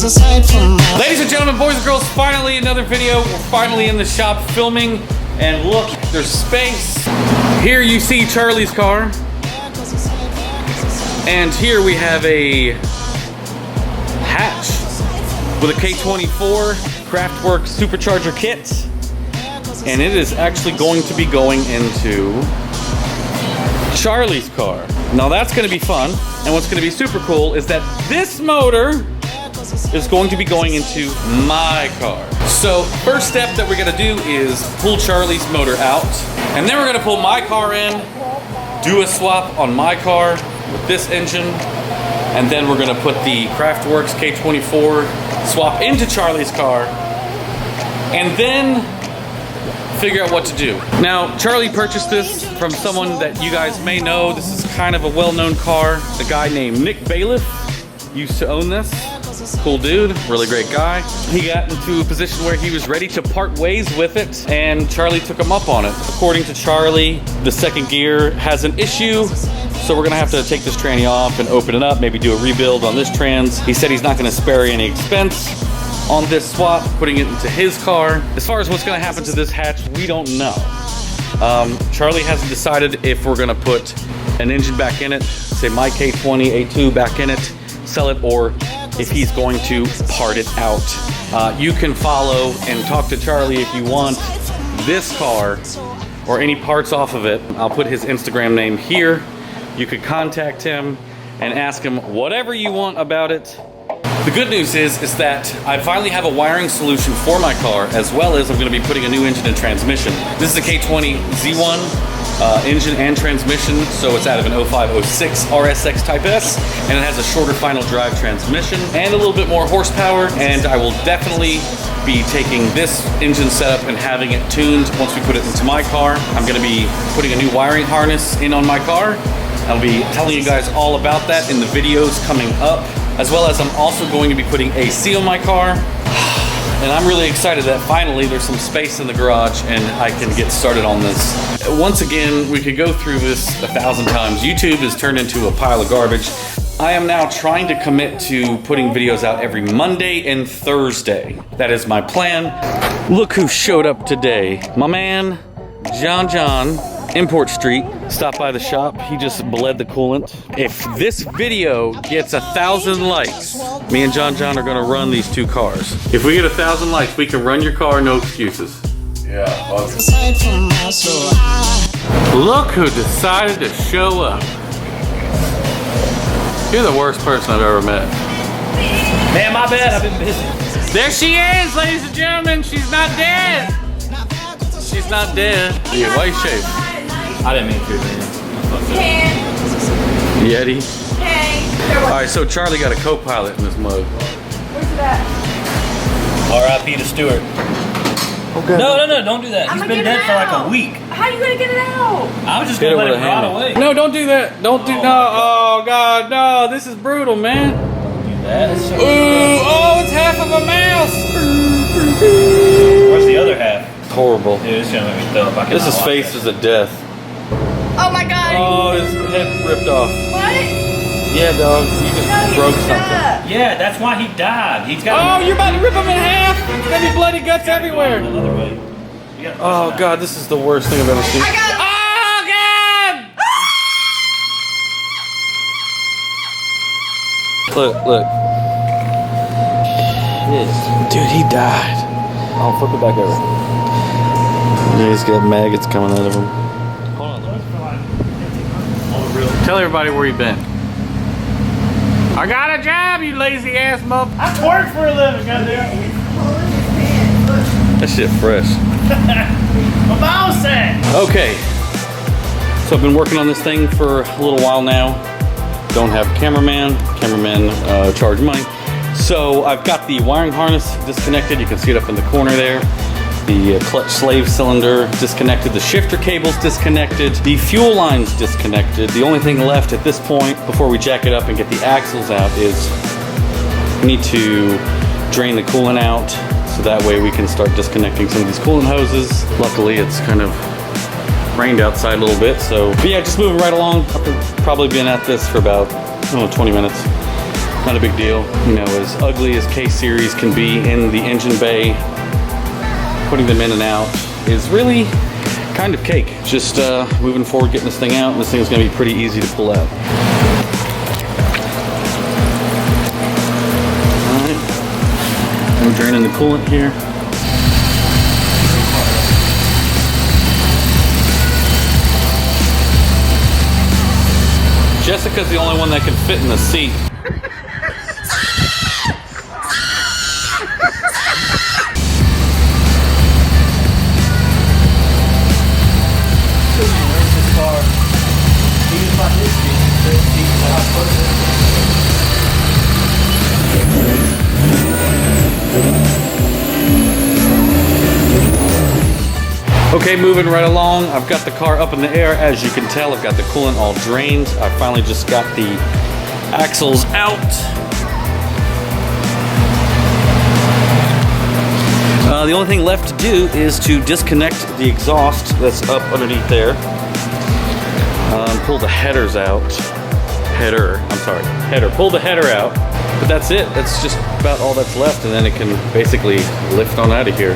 Ladies and gentlemen, boys and girls, finally another video. We're finally in the shop filming, and look, there's space. Here you see Charlie's car, and here we have a hatch with a K24 Kraftwerk supercharger kit, and it is actually going to be going into Charlie's car. Now that's going to be fun, and what's going to be super cool is that this motor is going to be going into my car. So first step that we're going to do is pull Charlie's motor out, and then we're going to pull my car in, do a swap on my car with this engine, and then we're going to put the Kraftwerk K24 swap into Charlie's car, and then figure out what to do. Now, Charlie purchased this from someone that you guys may know. This is kind of a well-known car. A guy named Nick Bailiff used to own this. Cool dude, really great guy. He got into a position where he was ready to part ways with it, and Charlie took him up on it. According to Charlie, the second gear has an issue, so we're gonna have to take this tranny off and open it up, maybe do a rebuild on this trans. He said he's not gonna spare any expense on this swap, putting it into his car. As far as what's gonna happen to this hatch, we don't know. Charlie hasn't decided if we're gonna put an engine back in it, say my K20 A2 back in it, sell it, or if he's going to part it out. You can follow and talk to Charlie if you want this car or any parts off of it. I'll put his Instagram name here. You could contact him and ask him whatever you want about it. The good news is that I finally have a wiring solution for my car, as well as I'm going to be putting a new engine and transmission. This is a K20 Z1 engine and transmission, so it's out of an 0506 RSX Type S, and it has a shorter final drive transmission and a little bit more horsepower, and I will definitely be taking this engine setup and having it tuned once we put it into my car. I'm going to be putting a new wiring harness in on my car. I'll be telling you guys all about that in the videos coming up, as well as I'm also going to be putting AC on my car. And I'm really excited that finally there's some space in the garage and I can get started on this. Once again, we could go through this 1,000 times. YouTube has turned into a pile of garbage. I am now trying to commit to putting videos out every Monday and Thursday. That is my plan. Look who showed up today. My man, John, Import Street, stopped by the shop. He just bled the coolant. If this video gets 1,000 likes, me and John are gonna run these two cars. If we get 1,000 likes, we can run your car, no excuses. Yeah, look who decided to show up. You're the worst person I've ever met. Man, my bad, I've been busy. There she is, ladies and gentlemen. She's not dead. She's not dead. Yeah, why you shave? I didn't mean to, man. Yeti. Hey. All right, so Charlie got a co-pilot in this mug. Where's it at? R.I.P. to Stewart. Okay. No, don't do that. He's been dead for like a week. How are you gonna get it out? I was just gonna let it rot away. No, don't do that. Don't do, no. Oh God, no. This is brutal, man. Don't do that. Ooh, oh, it's half of a mouse. Where's the other half? It's horrible. Dude, it's gonna make me throw up. This is faces of death. Oh my God. Oh, his head ripped off. What? Yeah, dog. You just broke something. Yeah, that's why he died. He's got. Oh, you're about to rip him in half. There's gonna be bloody guts everywhere. Another way. Oh God, this is the worst thing I've ever seen. I got it. Oh God! Look. Dude, he died. I'll flip it back over. Yeah, he's got maggots coming out of him. Hold on. Tell everybody where you've been. I got a job, you lazy ass mother. I twerk for a living, goddamn. That shit fresh. My boss said. Okay. So I've been working on this thing for a little while now. Don't have a cameraman. Cameraman charge money. So I've got the wiring harness disconnected. You can see it up in the corner there. The clutch slave cylinder disconnected. The shifter cable's disconnected. The fuel line's disconnected. The only thing left at this point, before we jack it up and get the axles out, is we need to drain the coolant out, so that way we can start disconnecting some of these coolant hoses. Luckily, it's kind of rained outside a little bit, so but yeah, just moving right along. I've probably been at this for about 20 minutes. Not a big deal. You know, as ugly as K-Series can be in the engine bay, putting them in and out is really kind of cake. Just moving forward, getting this thing out, and this thing's gonna be pretty easy to pull out. Alright. I'm draining the coolant here. Jessica's the only one that can fit in the seat. Okay, moving right along. I've got the car up in the air. As you can tell, I've got the coolant all drained. I finally just got the axles out. The only thing left to do is to disconnect the exhaust that's up underneath there. Pull the headers out. Header. Pull the header out. But that's it. That's just about all that's left, and then it can basically lift on out of here.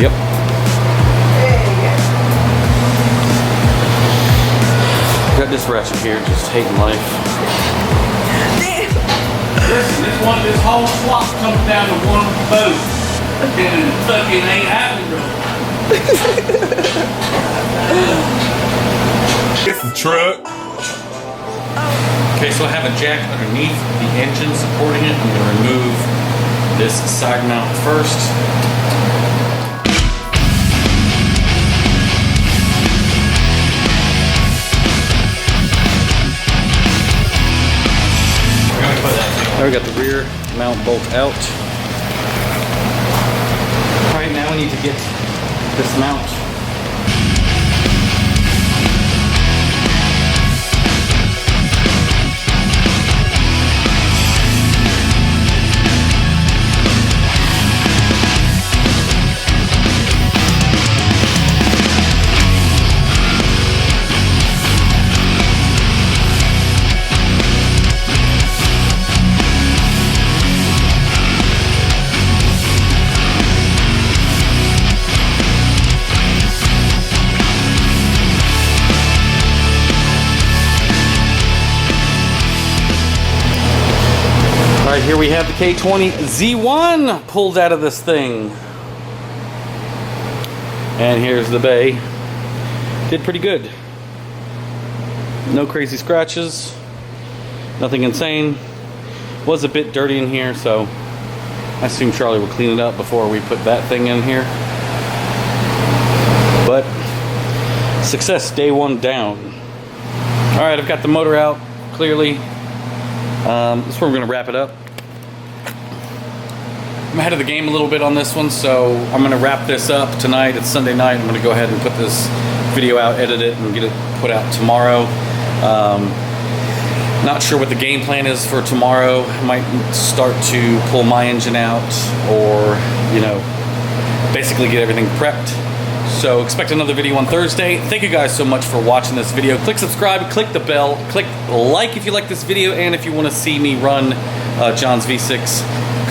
Yep. Got this ratchet here, just hating life. This whole swap comes down to one boat. And it fucking ain't happening. It's the truck. Okay, so I have a jack underneath the engine supporting it. I'm going to remove this side mount first. There we got the rear mount bolt out. Alright, now we need to get this mount. Alright, here we have the K20 Z1 pulled out of this thing. And here's the bay. Did pretty good. No crazy scratches. Nothing insane. Was a bit dirty in here, so I assume Charlie will clean it up before we put that thing in here. But success, day one down. Alright, I've got the motor out clearly. This is where we're going to wrap it up. I'm ahead of the game a little bit on this one, so I'm going to wrap this up tonight. It's Sunday night. I'm going to go ahead and put this video out, edit it, and get it put out tomorrow. Not sure what the game plan is for tomorrow. I might start to pull my engine out, or, you know, basically get everything prepped. So expect another video on Thursday. Thank you guys so much for watching this video. Click subscribe, click the bell, click like if you like this video, and if you want to see me run John's V6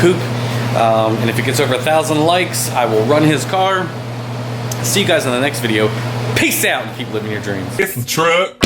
coupe. And if it gets over 1,000 likes, I will run his car. See you guys in the next video. Peace out and keep living your dreams. It's the truck.